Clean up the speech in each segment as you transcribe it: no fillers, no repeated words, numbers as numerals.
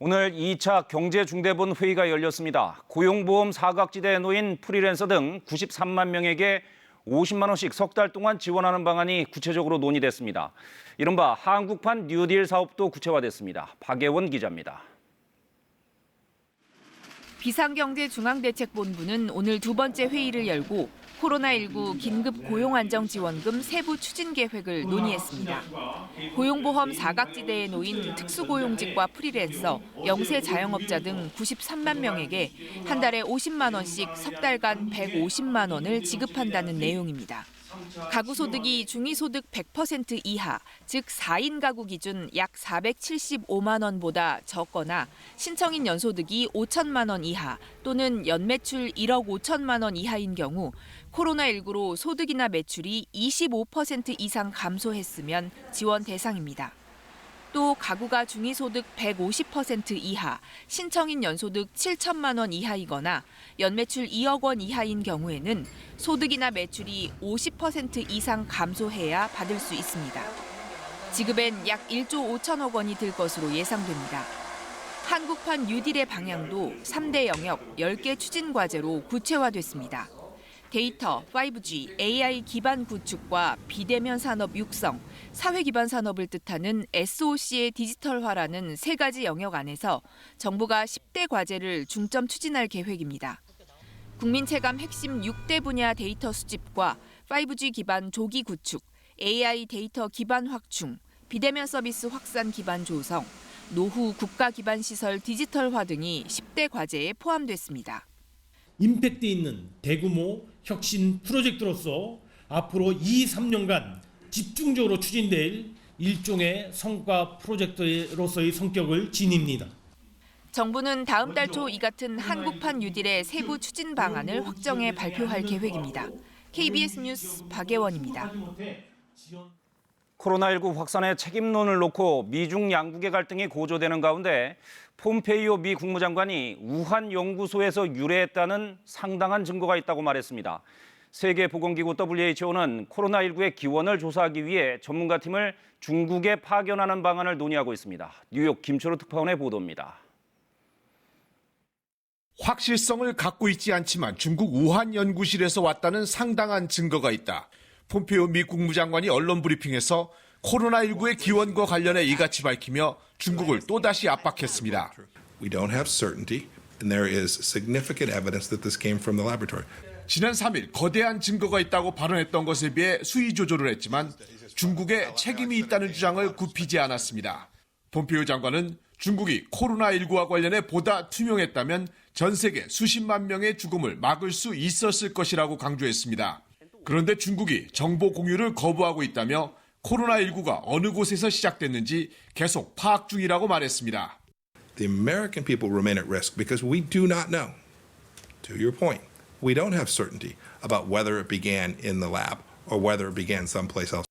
오늘 2차 경제중대본 회의가 열렸습니다. 고용보험 사각지대에 놓인 프리랜서 등 93만 명에게 50만 원씩 석 달 동안 지원하는 방안이 구체적으로 논의됐습니다. 이른바 한국판 뉴딜 사업도 구체화됐습니다. 박예원 기자입니다. 비상경제중앙대책본부는 오늘 두 번째 회의를 열고 코로나19 긴급 고용안정지원금 세부 추진 계획을 논의했습니다. 고용보험 사각지대에 놓인 특수고용직과 프리랜서, 영세 자영업자 등 93만 명에게 한 달에 50만 원씩 석 달간 150만 원을 지급한다는 내용입니다. 가구 소득이 중위소득 100% 이하, 즉 4인 가구 기준 약 475만 원보다 적거나 신청인 연소득이 5천만 원 이하 또는 연매출 1억 5천만 원 이하인 경우 코로나19로 소득이나 매출이 25% 이상 감소했으면 지원 대상입니다. 또 가구가 중위소득 150% 이하, 신청인 연소득 7천만 원 이하이거나 연매출 2억 원 이하인 경우에는 소득이나 매출이 50% 이상 감소해야 받을 수 있습니다. 지급엔 약 1조 5천억 원이 들 것으로 예상됩니다. 한국판 뉴딜의 방향도 3대 영역 10개 추진 과제로 구체화됐습니다. 데이터, 5G, AI 기반 구축과 비대면 산업 육성, 사회 기반 산업을 뜻하는 SOC의 디지털화라는 세 가지 영역 안에서 정부가 10대 과제를 중점 추진할 계획입니다. 국민 체감 핵심 6대 분야 데이터 수집과 5G 기반 조기 구축, AI 데이터 기반 확충, 비대면 서비스 확산 기반 조성, 노후 국가 기반 시설 디지털화 등이 10대 과제에 포함됐습니다. 임팩트 있는 대규모 혁신 프로젝트로서 앞으로 2~3년간 집중적으로 추진될 일종의 성과 프로젝트로서의 성격을 지닙니다. 정부는 다음 달 초 이 같은 한국판 뉴딜의 세부 추진 방안을 확정해 발표할 계획입니다. KBS 뉴스 박예원입니다. 코로나19 확산의 책임론을 놓고 미중 양국의 갈등이 고조되는 가운데 폼페이오 미 국무장관이 우한 연구소에서 유래했다는 상당한 증거가 있다고 말했습니다. 세계보건기구 WHO는 코로나19의 기원을 조사하기 위해 전문가팀을 중국에 파견하는 방안을 논의하고 있습니다. 뉴욕 김초로 특파원의 보도입니다. 확실성을 갖고 있지 않지만 중국 우한 연구실에서 왔다는 상당한 증거가 있다. 폼페이오 미 국무장관이 언론 브리핑에서 코로나19의 기원과 관련해 이같이 밝히며 중국을 또다시 압박했습니다. We don't have certainty, and there is significant evidence that this came from the laboratory. 지난 3일 거대한 증거가 있다고 발언했던 것에 비해 수위 조절을 했지만 중국에 책임이 있다는 주장을 굽히지 않았습니다. 폼페이오 장관은 중국이 코로나19와 관련해 보다 투명했다면 전 세계 수십만 명의 죽음을 막을 수 있었을 것이라고 강조했습니다. 그런데 중국이 정보 공유를 거부하고 있다며 코로나19가 어느 곳에서 시작됐는지 계속 파악 중이라고 말했습니다. The American people remain at risk because we do not know. To your point, we don't have certainty about whether it began in the lab or whether it began someplace else.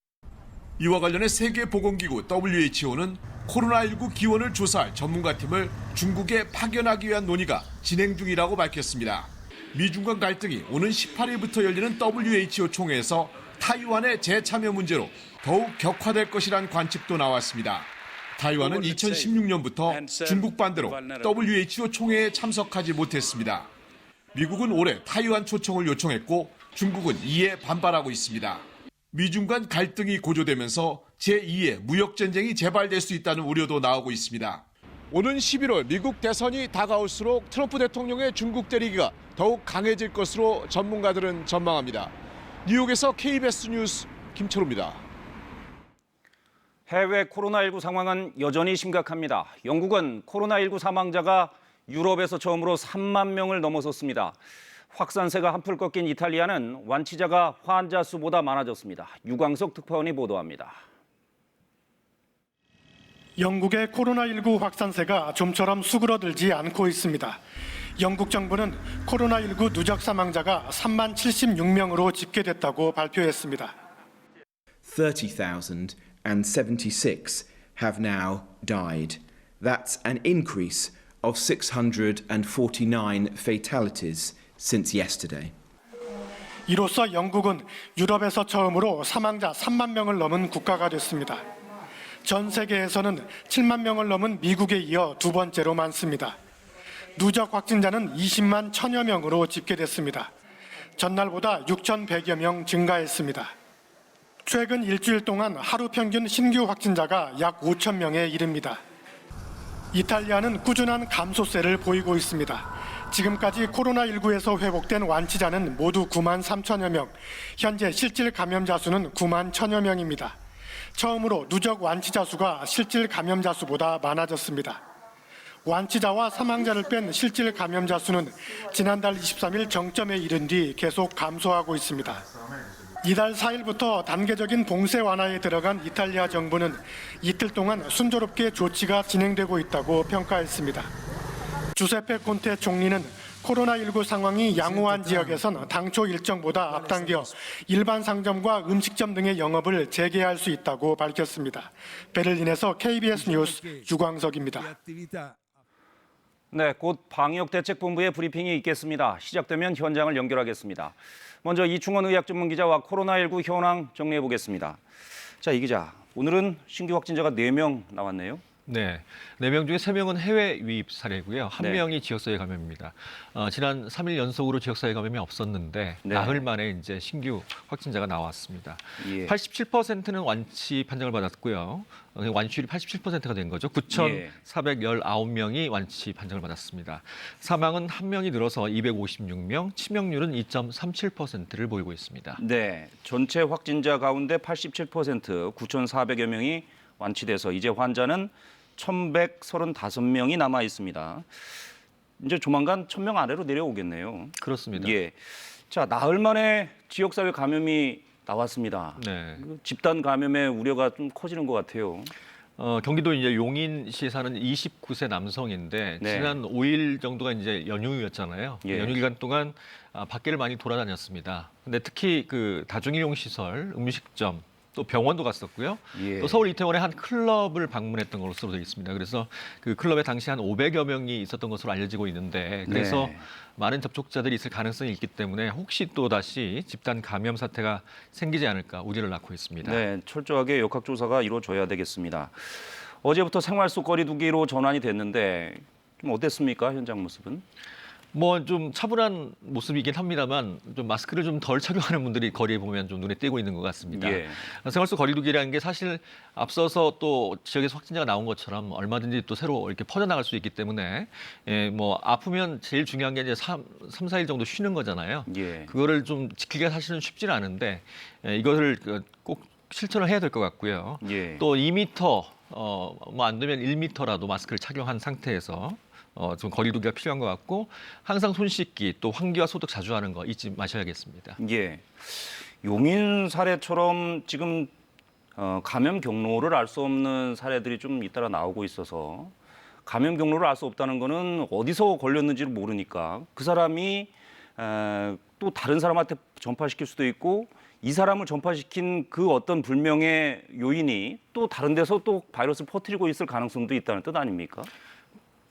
이와 관련해 세계보건기구 WHO는 코로나19 기원을 조사할 전문가팀을 중국에 파견하기 위한 논의가 진행 중이라고 밝혔습니다. 미중 간 갈등이 오는 18일부터 열리는 WHO 총회에서 타이완의 재참여 문제로 더욱 격화될 것이란 관측도 나왔습니다. 타이완은 2016년부터 중국 반대로 WHO 총회에 참석하지 못했습니다. 미국은 올해 타이완 초청을 요청했고 중국은 이에 반발하고 있습니다. 미중 간 갈등이 고조되면서 제2의 무역전쟁이 재발될 수 있다는 우려도 나오고 있습니다. 오는 11월 미국 대선이 다가올수록 트럼프 대통령의 중국 때리기가 더욱 강해질 것으로 전문가들은 전망합니다. 뉴욕에서 KBS 뉴스 김철우입니다. 해외 코로나19 상황은 여전히 심각합니다. 영국은 코로나19 사망자가 유럽에서 처음으로 3만 명을 넘어섰습니다. 확산세가 한풀 꺾인 이탈리아는 완치자가 환자 수보다 많아졌습니다. 유광석 특파원이 보도합니다. 영국의 코로나19 확산세가 좀처럼 수그러들지 않고 있습니다. 영국 정부는 코로나19 누적 사망자가 3만 76명으로 집계됐다고 발표했습니다. 30,076 have now died. That's an increase of 649 fatalities since yesterday. 이로써 영국은 유럽에서 처음으로 사망자 3만 명을 넘은 국가가 됐습니다. 전 세계에서는 7만 명을 넘은 미국에 이어 두 번째로 많습니다. 누적 확진자는 20만 1000여 명으로 집계됐습니다. 전날보다 6,100여 명 증가했습니다. 최근 일주일 동안 하루 평균 신규 확진자가 약 5천 명에 이릅니다. 이탈리아는 꾸준한 감소세를 보이고 있습니다. 지금까지 코로나19에서 회복된 완치자는 모두 9만 3천여 명, 현재 실질 감염자 수는 9만 1천여 명입니다. 처음으로 누적 완치자 수가 실질 감염자 수보다 많아졌습니다. 완치자와 사망자를 뺀 실질 감염자 수는 지난달 23일 정점에 이른 뒤 계속 감소하고 있습니다. 이달 4일부터 단계적인 봉쇄 완화에 들어간 이탈리아 정부는 이틀 동안 순조롭게 조치가 진행되고 있다고 평가했습니다. 주세페 콘테 총리는 코로나19 상황이 양호한 지역에선 당초 일정보다 앞당겨 일반 상점과 음식점 등의 영업을 재개할 수 있다고 밝혔습니다. 베를린에서 KBS 뉴스 유광석입니다. 네, 곧 방역대책본부의 브리핑이 있겠습니다. 시작되면 현장을 연결하겠습니다. 먼저 이충원 의학전문기자와 코로나19 현황 정리해 보겠습니다. 자, 이 기자, 오늘은 신규 확진자가 4명 나왔네요. 네, 4명 중에 3명은 해외 유입 사례고요. 1명이 지역사회 감염입니다. 지난 3일 연속으로 지역사회 감염이 없었는데 네. 나흘 만에 이제 신규 확진자가 나왔습니다. 예. 87%는 완치 판정을 받았고요. 완치율이 87%가 된 거죠. 9,419명이 완치 판정을 받았습니다. 사망은 1명이 늘어서 256명, 치명률은 2.37%를 보이고 있습니다. 네, 전체 확진자 가운데 87%, 9,400여 명이 완치돼서 이제 환자는 1,135명이 남아 있습니다. 이제 조만간 1,000명 아래로 내려오겠네요. 그렇습니다. 예. 자, 나흘 만에 지역사회 감염이 나왔습니다. 네. 집단 감염의 우려가 좀 커지는 것 같아요. 경기도 이제 용인시에 사는 29세 남성인데 네. 지난 5일 정도가 이제 연휴였잖아요. 예. 연휴 기간 동안 밖에를 많이 돌아다녔습니다. 근데 특히 그 다중이용 시설, 음식점, 또 병원도 갔었고요. 예. 또 서울 이태원의 한 클럽을 방문했던 것으로 되어 있습니다. 그래서 그 클럽에 당시 한 500여 명이 있었던 것으로 알려지고 있는데 그래서 네. 많은 접촉자들이 있을 가능성이 있기 때문에 혹시 또 다시 집단 감염 사태가 생기지 않을까 우려를 낳고 있습니다. 네, 철저하게 역학조사가 이루어져야 되겠습니다. 어제부터 생활 속 거리두기로 전환이 됐는데 좀 어땠습니까? 현장 모습은? 뭐 좀 차분한 모습이긴 합니다만 좀 마스크를 좀 덜 착용하는 분들이 거리에 보면 좀 눈에 띄고 있는 것 같습니다. 예. 생활 속 거리두기라는 게 사실 앞서서 또 지역에서 확진자가 나온 것처럼 얼마든지 또 새로 이렇게 퍼져나갈 수 있기 때문에 뭐 아프면 제일 중요한 게 이제 3-4일 정도 쉬는 거잖아요. 예. 그거를 좀 지키기가 사실은 쉽지는 않은데 이것을 꼭 실천을 해야 될 것 같고요. 예. 또 2m 뭐 안 되면 1m라도 마스크를 착용한 상태에서 좀 거리두기가 필요한 것 같고 항상 손 씻기 또 환기와 소독 자주 하는 거 잊지 마셔야겠습니다. 예. 용인 사례처럼 지금 감염 경로를 알 수 없는 사례들이 좀 잇따라 나오고 있어서 감염 경로를 알 수 없다는 거는 어디서 걸렸는지를 모르니까 그 사람이 또 다른 사람한테 전파시킬 수도 있고 이 사람을 전파시킨 그 어떤 불명의 요인이 또 다른 데서 또 바이러스를 퍼뜨리고 있을 가능성도 있다는 뜻 아닙니까?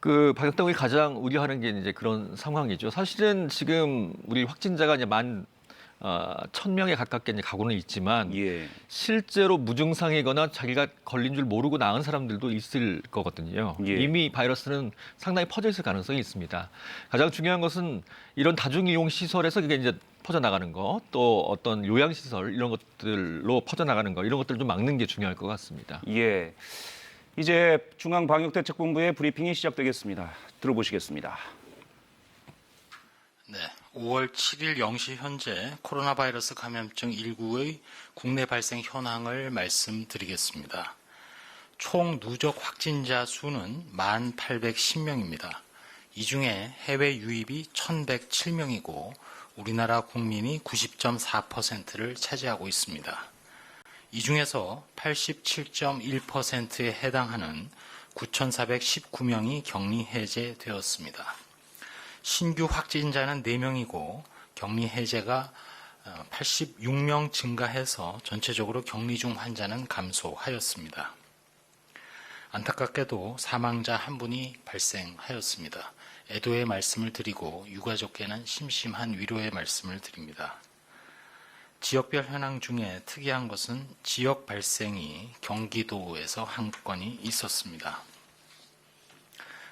그 방역당국이 가장 우려하는 게 이제 그런 상황이죠. 사실은 지금 우리 확진자가 이제 1,000명에 가깝게 이제 가고는 있지만 예. 실제로 무증상이거나 자기가 걸린 줄 모르고 나은 사람들도 있을 거거든요. 예. 이미 바이러스는 상당히 퍼져 있을 가능성이 있습니다. 가장 중요한 것은 이런 다중이용 시설에서 그게 이제 퍼져나가는 거, 또 어떤 요양시설 이런 것들로 퍼져나가는 거 이런 것들을 좀 막는 게 중요할 것 같습니다. 예. 이제 중앙방역대책본부의 브리핑이 시작되겠습니다. 들어보시겠습니다. 네, 5월 7일 0시 현재 코로나 바이러스 감염증 19의 국내 발생 현황을 말씀드리겠습니다. 총 누적 확진자 수는 1,810명입니다. 이 중에 해외 유입이 1,107명이고 우리나라 국민이 90.4%를 차지하고 있습니다. 이 중에서 87.1%에 해당하는 9,419명이 격리 해제되었습니다. 신규 확진자는 4명이고 격리 해제가 86명 증가해서 전체적으로 격리 중 환자는 감소하였습니다. 안타깝게도 사망자 한 분이 발생하였습니다. 애도의 말씀을 드리고 유가족께는 심심한 위로의 말씀을 드립니다. 지역별 현황 중에 특이한 것은 지역 발생이 경기도에서 한 건이 있었습니다.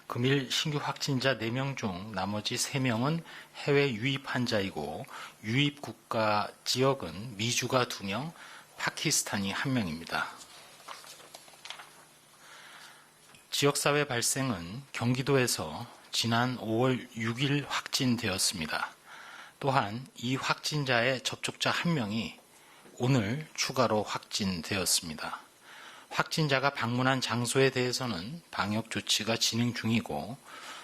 금일 신규 확진자 4명 중 나머지 3명은 해외 유입 환자이고 유입 국가 지역은 미주가 2명, 파키스탄이 1명입니다. 지역사회 발생은 경기도에서 지난 5월 6일 확진되었습니다. 또한 이 확진자의 접촉자 1명이 오늘 추가로 확진되었습니다. 확진자가 방문한 장소에 대해서는 방역 조치가 진행 중이고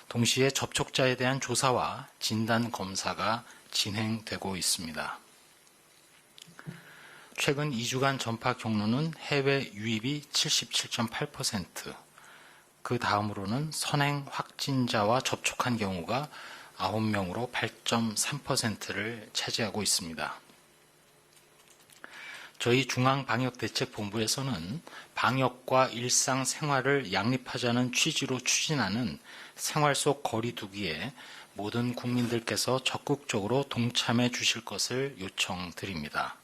동시에 접촉자에 대한 조사와 진단 검사가 진행되고 있습니다. 최근 2주간 전파 경로는 해외 유입이 77.8%, 그 다음으로는 선행 확진자와 접촉한 경우가 9명으로 8.3%를 차지하고 있습니다. 저희 중앙방역대책본부에서는 방역과 일상생활을 양립하자는 취지로 추진하는 생활 속 거리 두기에 모든 국민들께서 적극적으로 동참해 주실 것을 요청드립니다.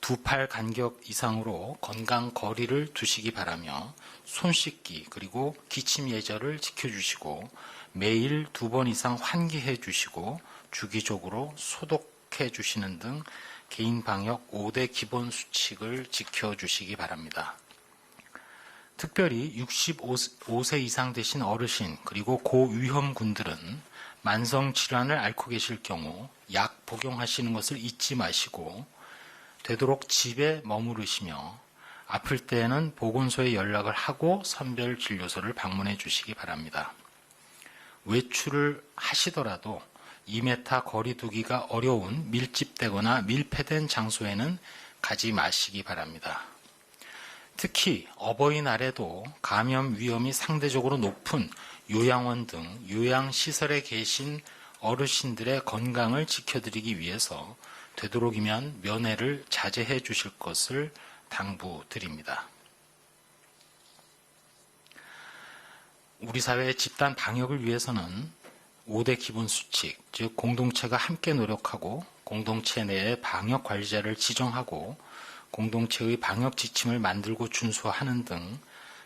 2팔 간격 이상으로 건강 거리를 두시기 바라며 손 씻기 그리고 기침 예절을 지켜주시고 매일 2번 이상 환기해 주시고 주기적으로 소독해 주시는 등 개인 방역 5대 기본 수칙을 지켜주시기 바랍니다. 특별히 65세 이상 되신 어르신 그리고 고위험군들은 만성 질환을 앓고 계실 경우 약 복용하시는 것을 잊지 마시고 되도록 집에 머무르시며 아플 때에는 보건소에 연락을 하고 선별진료소를 방문해 주시기 바랍니다. 외출을 하시더라도 2m 거리 두기가 어려운 밀집되거나 밀폐된 장소에는 가지 마시기 바랍니다. 특히 어버이날에도 감염 위험이 상대적으로 높은 요양원 등 요양시설에 계신 어르신들의 건강을 지켜드리기 위해서 되도록이면 면회를 자제해 주실 것을 당부드립니다. 우리 사회의 집단 방역을 위해서는 5대 기본 수칙, 즉 공동체가 함께 노력하고 공동체 내에 방역 관리자를 지정하고 공동체의 방역 지침을 만들고 준수하는 등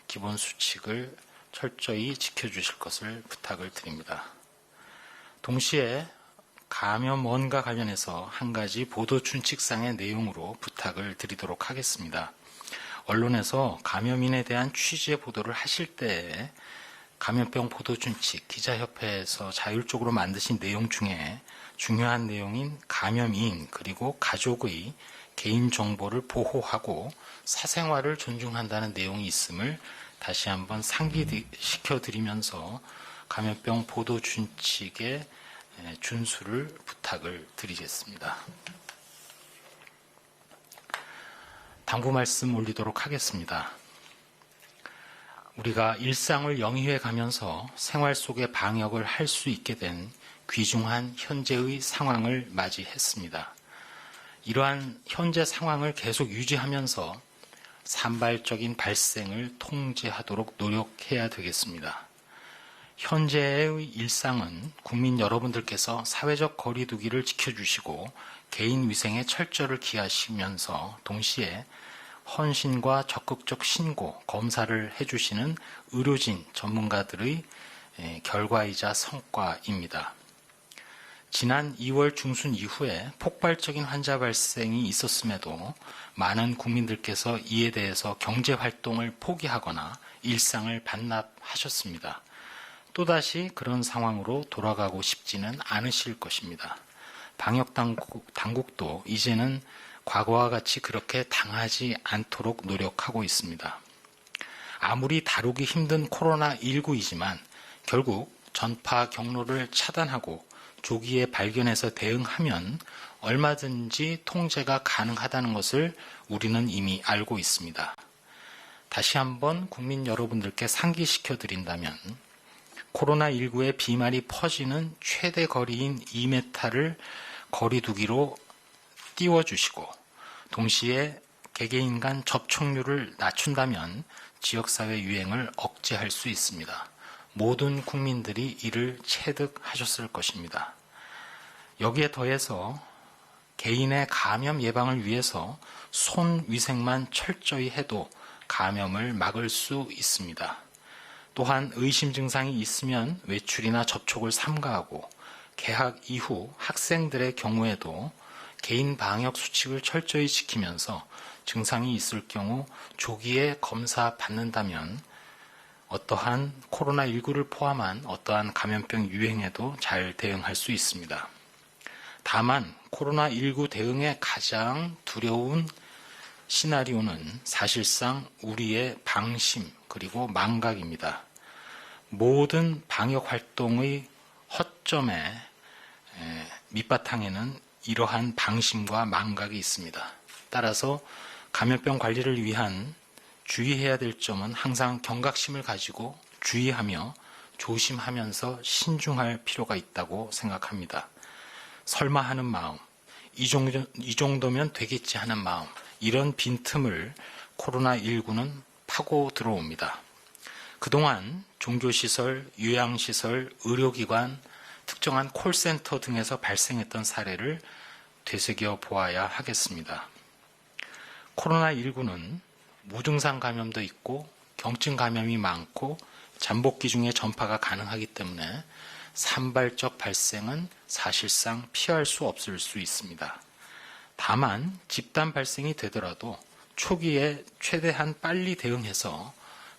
기본 수칙을 철저히 지켜주실 것을 부탁을 드립니다. 동시에 감염원과 관련해서 한 가지 보도 준칙상의 내용으로 부탁을 드리도록 하겠습니다. 언론에서 감염인에 대한 취재 보도를 하실 때에 감염병 보도준칙 기자협회에서 자율적으로 만드신 내용 중에 중요한 내용인 감염인 그리고 가족의 개인정보를 보호하고 사생활을 존중한다는 내용이 있음을 다시 한번 상기시켜드리면서 감염병 보도준칙의 준수를 부탁을 드리겠습니다. 당부 말씀 올리도록 하겠습니다. 우리가 일상을 영위해 가면서 생활 속의 방역을 할 수 있게 된 귀중한 현재의 상황을 맞이했습니다. 이러한 현재 상황을 계속 유지하면서 산발적인 발생을 통제하도록 노력해야 되겠습니다. 현재의 일상은 국민 여러분들께서 사회적 거리 두기를 지켜주시고 개인 위생에 철저를 기하시면서 동시에 헌신과 적극적 신고, 검사를 해주시는 의료진 전문가들의 결과이자 성과입니다. 지난 2월 중순 이후에 폭발적인 환자 발생이 있었음에도 많은 국민들께서 이에 대해서 경제활동을 포기하거나 일상을 반납하셨습니다. 또다시 그런 상황으로 돌아가고 싶지는 않으실 것입니다. 방역당국도 이제는 과거와 같이 그렇게 당하지 않도록 노력하고 있습니다. 아무리 다루기 힘든 코로나19이지만 결국 전파 경로를 차단하고 조기에 발견해서 대응하면 얼마든지 통제가 가능하다는 것을 우리는 이미 알고 있습니다. 다시 한번 국민 여러분들께 상기시켜 드린다면 코로나19의 비말이 퍼지는 최대 거리인 2m를 거리 두기로 띄워주시고 동시에 개개인 간 접촉률을 낮춘다면 지역사회 유행을 억제할 수 있습니다. 모든 국민들이 이를 체득하셨을 것입니다. 여기에 더해서 개인의 감염 예방을 위해서 손 위생만 철저히 해도 감염을 막을 수 있습니다. 또한 의심 증상이 있으면 외출이나 접촉을 삼가하고 개학 이후 학생들의 경우에도 개인 방역 수칙을 철저히 지키면서 증상이 있을 경우 조기에 검사 받는다면 어떠한 코로나19를 포함한 어떠한 감염병 유행에도 잘 대응할 수 있습니다. 다만 코로나19 대응에 가장 두려운 시나리오는 사실상 우리의 방심 그리고 망각입니다. 모든 방역 활동의 허점에 밑바탕에는 이러한 방심과 망각이 있습니다. 따라서 감염병 관리를 위한 주의해야 될 점은 항상 경각심을 가지고 주의하며 조심하면서 신중할 필요가 있다고 생각합니다. 설마 하는 마음, 이 정도면 되겠지 하는 마음, 이런 빈틈을 코로나19는 파고 들어옵니다. 그동안 종교시설, 요양시설, 의료기관, 특정한 콜센터 등에서 발생했던 사례를 되새겨 보아야 하겠습니다. 코로나19는 무증상 감염도 있고 경증 감염이 많고 잠복기 중에 전파가 가능하기 때문에 산발적 발생은 사실상 피할 수 없을 수 있습니다. 다만 집단 발생이 되더라도 초기에 최대한 빨리 대응해서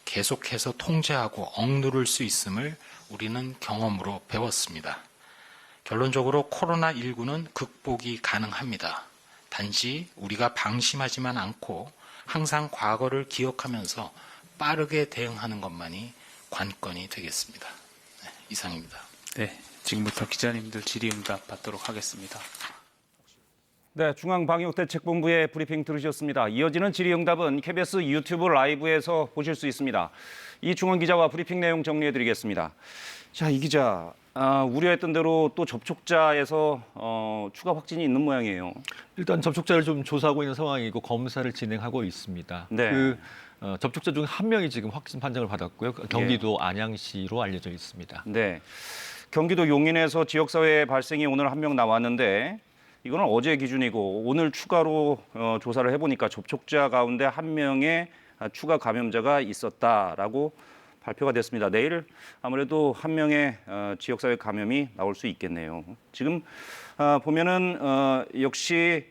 계속해서 통제하고 억누를 수 있음을 우리는 경험으로 배웠습니다. 결론적으로 코로나19는 극복이 가능합니다. 단지 우리가 방심하지만 않고 항상 과거를 기억하면서 빠르게 대응하는 것만이 관건이 되겠습니다. 네, 이상입니다. 네, 지금부터 기자님들 질의응답 받도록 하겠습니다. 네, 중앙방역대책본부의 브리핑 들으셨습니다. 이어지는 질의응답은 KBS 유튜브 라이브에서 보실 수 있습니다. 이중원 기자와 브리핑 내용 정리해드리겠습니다. 자, 이 기자, 우려했던 대로 또 접촉자에서 추가 확진이 있는 모양이에요. 일단 접촉자를 좀 조사하고 있는 상황이고 검사를 진행하고 있습니다. 네. 접촉자 중 한 명이 지금 확진 판정을 받았고요. 경기도 안양시로 알려져 있습니다. 네, 경기도 용인에서 지역사회 발생이 오늘 한 명 나왔는데 이거는 어제 기준이고 오늘 추가로 조사를 해보니까 접촉자 가운데 한 명의 추가 감염자가 있었다라고 발표가 됐습니다. 내일 아무래도 한 명의 지역사회 감염이 나올 수 있겠네요. 지금 보면은 역시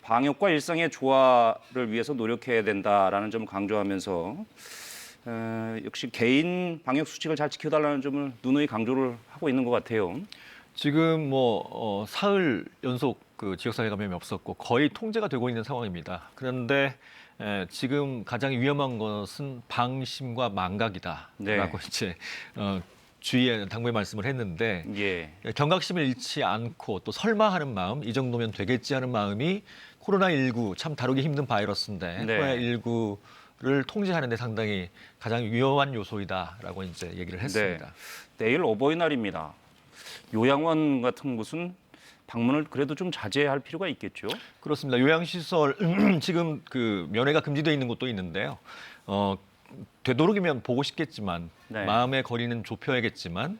방역과 일상의 조화를 위해서 노력해야 된다라는 점을 강조하면서 역시 개인 방역 수칙을 잘 지켜달라는 점을 누누이 강조를 하고 있는 것 같아요. 지금 사흘 연속 그 지역사회 감염이 없었고 거의 통제가 되고 있는 상황입니다. 그런데 지금 가장 위험한 것은 방심과 망각이다라고 네. 이제 주의에 당부의 말씀을 했는데 예. 경각심을 잃지 않고 또 설마하는 마음, 이 정도면 되겠지 하는 마음이 코로나19 참 다루기 힘든 바이러스인데 네. 코로나19를 통제하는 데 상당히 가장 위험한 요소이다라고 이제 얘기를 했습니다. 네. 내일 어버이날입니다. 요양원 같은 곳은 방문을 그래도 좀 자제할 필요가 있겠죠. 그렇습니다. 요양시설 지금 그 면회가 금지되어 있는 곳도 있는데요. 되도록이면 보고 싶겠지만 네. 마음의 거리는 좁혀야겠지만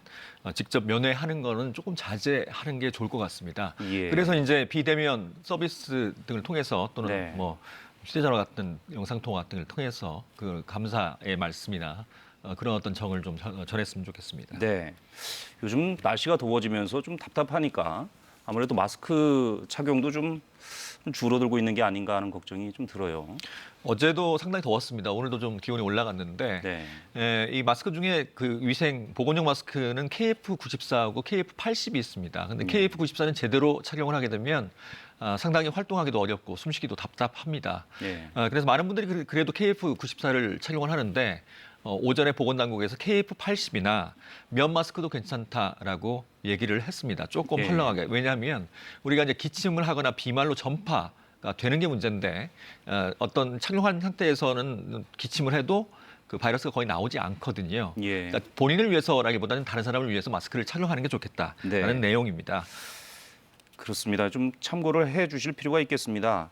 직접 면회하는 거는 조금 자제하는 게 좋을 것 같습니다. 예. 그래서 이제 비대면 서비스 등을 통해서 또는 네. 뭐 휴대전화 같은 영상통화 등을 통해서 그 감사의 말씀이나 그런 어떤 정을 좀 전했으면 좋겠습니다. 네. 요즘 날씨가 더워지면서 좀 답답하니까 아무래도 마스크 착용도 좀 줄어들고 있는 게 아닌가 하는 걱정이 좀 들어요. 어제도 상당히 더웠습니다. 오늘도 좀 기온이 올라갔는데 네. 이 마스크 중에 그 위생 보건용 마스크는 KF94하고 KF80이 있습니다. 근데 KF94는 제대로 착용을 하게 되면 상당히 활동하기도 어렵고 숨쉬기도 답답합니다. 네. 그래서 많은 분들이 그래도 KF94를 착용을 하는데 오전에 보건당국에서 KF80이나 면 마스크도 괜찮다라고 얘기를 했습니다. 조금 예. 헐렁하게. 왜냐하면 우리가 이제 기침을 하거나 비말로 전파가 되는 게 문제인데 어떤 착용한 상태에서는 기침을 해도 그 바이러스가 거의 나오지 않거든요. 예. 그러니까 본인을 위해서라기보다는 다른 사람을 위해서 마스크를 착용하는 게 좋겠다라는 네. 내용입니다. 그렇습니다. 좀 참고를 해 주실 필요가 있겠습니다.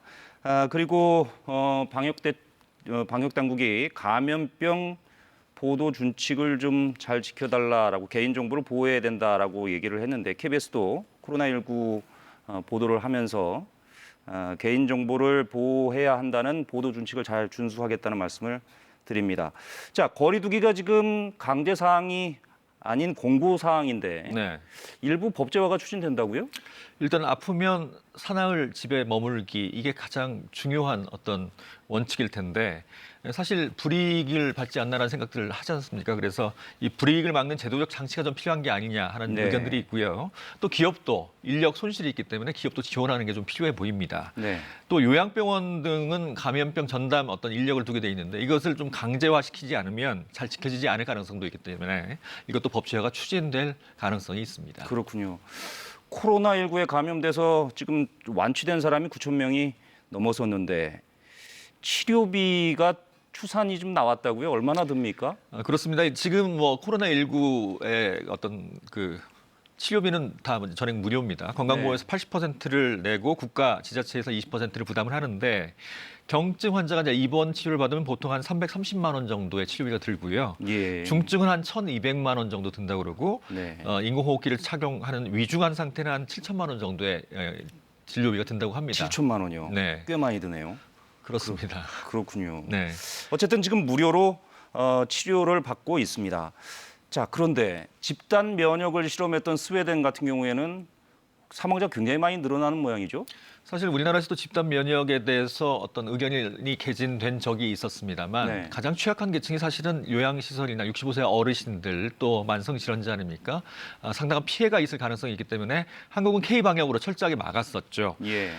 그리고 방역 당국이 감염병 보도 준칙을 좀 잘 지켜달라라고 개인정보를 보호해야 된다라고 얘기를 했는데 KBS도 코로나19 보도를 하면서 개인정보를 보호해야 한다는 보도 준칙을 잘 준수하겠다는 말씀을 드립니다. 자, 거리두기가 지금 강제 사항이 아닌 공고 사항인데 네. 일부 법제화가 추진된다고요? 일단 아프면 사나흘 집에 머물기 이게 가장 중요한 어떤 원칙일 텐데 사실 불이익을 받지 않나라는 생각들을 하지 않습니까? 그래서 이 불이익을 막는 제도적 장치가 좀 필요한 게 아니냐 하는 네. 의견들이 있고요. 또 기업도 인력 손실이 있기 때문에 기업도 지원하는 게 좀 필요해 보입니다. 네. 또 요양병원 등은 감염병 전담 어떤 인력을 두게 돼 있는데 이것을 좀 강제화시키지 않으면 잘 지켜지지 않을 가능성도 있기 때문에 이것도 법제화가 추진될 가능성이 있습니다. 그렇군요. 코로나19에 감염돼서 지금 완치된 사람이 9천 명이 넘어섰는데 치료비가 추산이 좀 나왔다고요? 얼마나 듭니까? 그렇습니다. 지금 뭐 코로나19의 어떤 그 치료비는 다 전액 무료입니다. 건강보험에서 80%를 내고 국가 지자체에서 20%를 부담을 하는데 경증 환자가 이제 입원 치료를 받으면 보통 한 330만 원 정도의 치료비가 들고요. 예. 중증은 한 1,200만 원 정도 든다고 그러고 네. 인공호흡기를 착용하는 위중한 상태는 한 7천만 원 정도의 진료비가 든다고 합니다. 7천만 원이요. 네. 꽤 많이 드네요. 그렇습니다. 그렇군요. 네. 어쨌든 지금 무료로 치료를 받고 있습니다. 자, 그런데 집단 면역을 실험했던 스웨덴 같은 경우에는 사망자 굉장히 많이 늘어나는 모양이죠. 사실 우리나라에서도 집단 면역에 대해서 어떤 의견이 개진된 적이 있었습니다만 네. 가장 취약한 계층이 사실은 요양시설이나 65세 어르신들 또 만성질환자 아닙니까? 상당한 피해가 있을 가능성이 있기 때문에 한국은 K-방역으로 철저하게 막았었죠. 예.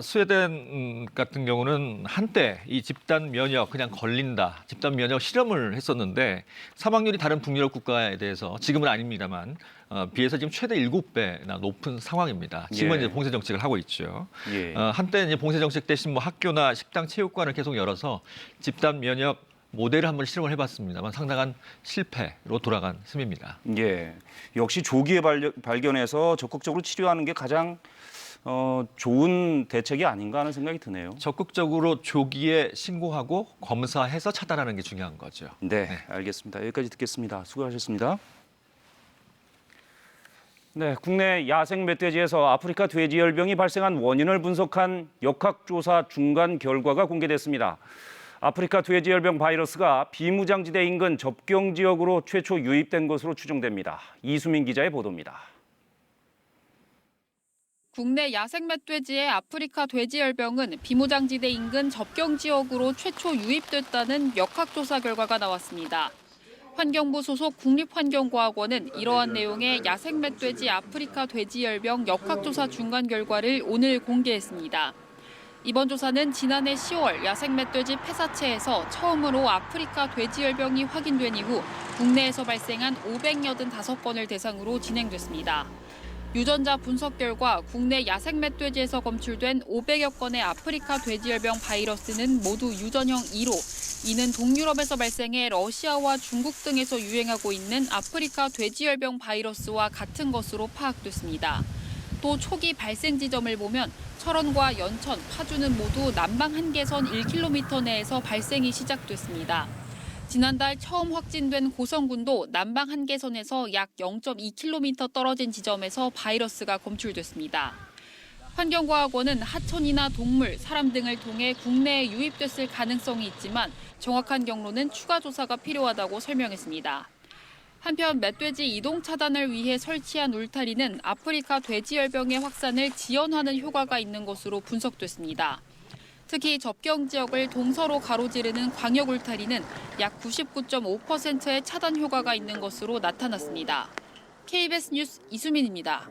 스웨덴 같은 경우는 한때 이 집단 면역 그냥 걸린다, 집단 면역 실험을 했었는데 사망률이 다른 북유럽 국가에 대해서 지금은 아닙니다만 비해서 지금 최대 7배나 높은 상황입니다. 지금은 예. 이제 봉쇄 정책을 하고 있죠. 예. 한때 이제 봉쇄 정책 대신 뭐 학교나 식당, 체육관을 계속 열어서 집단 면역 모델을 한번 실험을 해봤습니다만 상당한 실패로 돌아간 셈입니다. 예. 역시 조기에 발견해서 적극적으로 치료하는 게 가장 좋은 대책이 아닌가 하는 생각이 드네요. 적극적으로 조기에 신고하고 검사해서 차단하는 게 중요한 거죠. 네, 알겠습니다. 여기까지 듣겠습니다. 수고하셨습니다. 네, 국내 야생 멧돼지에서 아프리카 돼지열병이 발생한 원인을 분석한 역학조사 중간 결과가 공개됐습니다. 아프리카 돼지열병 바이러스가 비무장지대 인근 접경 지역으로 최초 유입된 것으로 추정됩니다. 이수민 기자의 보도입니다. 국내 야생 멧돼지의 아프리카 돼지열병은 비무장지대 인근 접경 지역으로 최초 유입됐다는 역학조사 결과가 나왔습니다. 환경부 소속 국립환경과학원은 이러한 내용의 야생 멧돼지 아프리카 돼지열병 역학조사 중간 결과를 오늘 공개했습니다. 이번 조사는 지난해 10월 야생 멧돼지 폐사체에서 처음으로 아프리카 돼지열병이 확인된 이후 국내에서 발생한 585건을 대상으로 진행됐습니다. 유전자 분석 결과 국내 야생 멧돼지에서 검출된 500여 건의 아프리카 돼지열병 바이러스는 모두 유전형 2로 이는 동유럽에서 발생해 러시아와 중국 등에서 유행하고 있는 아프리카 돼지열병 바이러스와 같은 것으로 파악됐습니다. 또 초기 발생 지점을 보면 철원과 연천, 파주는 모두 남방 한계선 1km 내에서 발생이 시작됐습니다. 지난달 처음 확진된 고성군도 남방 한계선에서 약 0.2km 떨어진 지점에서 바이러스가 검출됐습니다. 환경과학원은 하천이나 동물, 사람 등을 통해 국내에 유입됐을 가능성이 있지만 정확한 경로는 추가 조사가 필요하다고 설명했습니다. 한편 멧돼지 이동 차단을 위해 설치한 울타리는 아프리카 돼지열병의 확산을 지연하는 효과가 있는 것으로 분석됐습니다. 특히 접경 지역을 동서로 가로지르는 광역 울타리는 약 99.5%의 차단 효과가 있는 것으로 나타났습니다. KBS 뉴스 이수민입니다.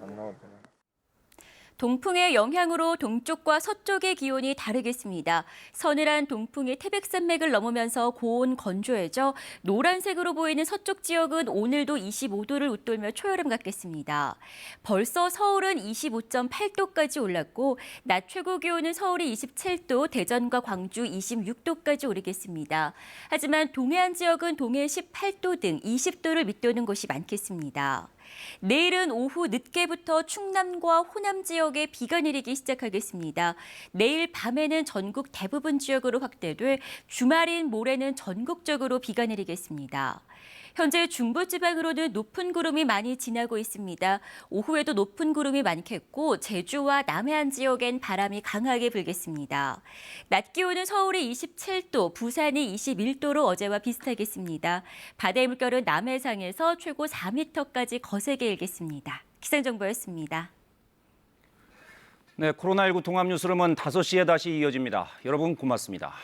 동풍의 영향으로 동쪽과 서쪽의 기온이 다르겠습니다. 서늘한 동풍이 태백산맥을 넘으면서 고온 건조해져 노란색으로 보이는 서쪽 지역은 오늘도 25도를 웃돌며 초여름 같겠습니다. 벌써 서울은 25.8도까지 올랐고 낮 최고 기온은 서울이 27도, 대전과 광주 26도까지 오르겠습니다. 하지만 동해안 지역은 동해 18도 등 20도를 밑도는 곳이 많겠습니다. 내일은 오후 늦게부터 충남과 호남 지역에 비가 내리기 시작하겠습니다. 내일 밤에는 전국 대부분 지역으로 확대돼 주말인 모레는 전국적으로 비가 내리겠습니다. 현재 중부지방으로는 높은 구름이 많이 지나고 있습니다. 오후에도 높은 구름이 많겠고 제주와 남해안 지역엔 바람이 강하게 불겠습니다. 낮 기온은 서울이 27도, 부산이 21도로 어제와 비슷하겠습니다. 바다의 물결은 남해상에서 최고 4m까지 거세게 일겠습니다. 기상정보였습니다. 네, 코로나19 통합 뉴스룸은 5시에 다시 이어집니다. 여러분 고맙습니다.